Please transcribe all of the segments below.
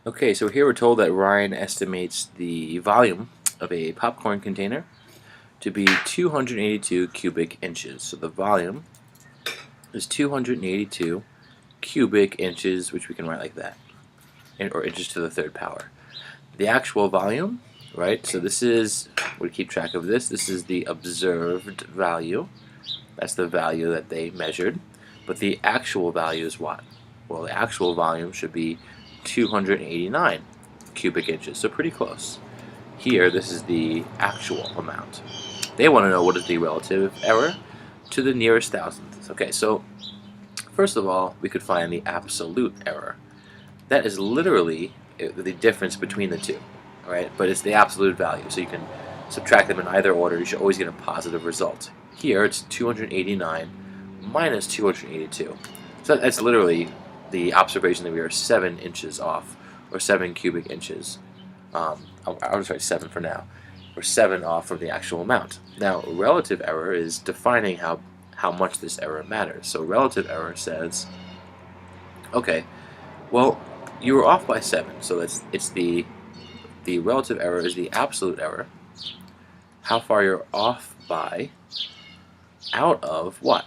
Okay, so here we're told that Ryan estimates the volume of a popcorn container to be 282 cubic inches. So the volume is 282 cubic inches, which we can write like that, or inches to the third power. The actual volume, right? So this is, we keep track of this. This is the observed value. That's the value that they measured. But the actual value is what? Well, the actual volume should be 289 cubic inches, so pretty close. Here, this is the actual amount. They want to know what is the relative error to the nearest thousandth. Okay, so first of all, we could find the absolute error. That is literally the difference between the two, all right? But it's the absolute value, so you can subtract them in either order. You should always get a positive result. Here, it's 289 minus 282. So that's literally the observation that we are 7 inches off, or 7 cubic inches. I'll just write 7 for now. We're 7 off from the actual amount. Now, relative error is defining how much this error matters. So relative error says, okay, well, you were off by 7, so it's the relative error is the absolute error. How far you're off by out of what?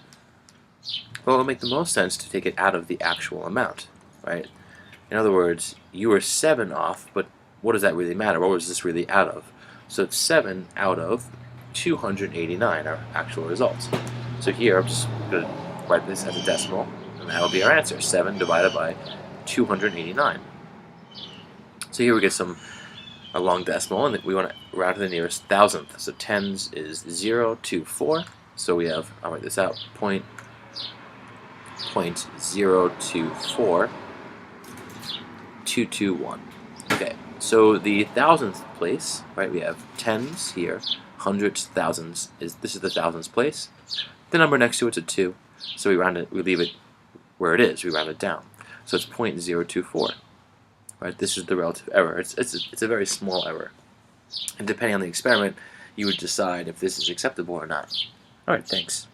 Well, it'll make the most sense to take it out of the actual amount, right? In other words, you were 7 off, but what does that really matter? What was this really out of? So it's 7 out of 289, our actual results. So here, I'm just going to write this as a decimal, and that'll be our answer, 7 divided by 289. So here we get a long decimal, and we want to round to the nearest thousandth. So tens is 0.24. So we have, I'll write this out, 0.024 221. Okay, so the thousandth place, right? We have tens here, hundreds, thousands. This is the thousandths place. The number next to it's a 2, so we round it. We leave it where it is. We round it down. So it's 0.024. Right? This is the relative error. It's a very small error, and depending on the experiment, you would decide if this is acceptable or not. All right, thanks.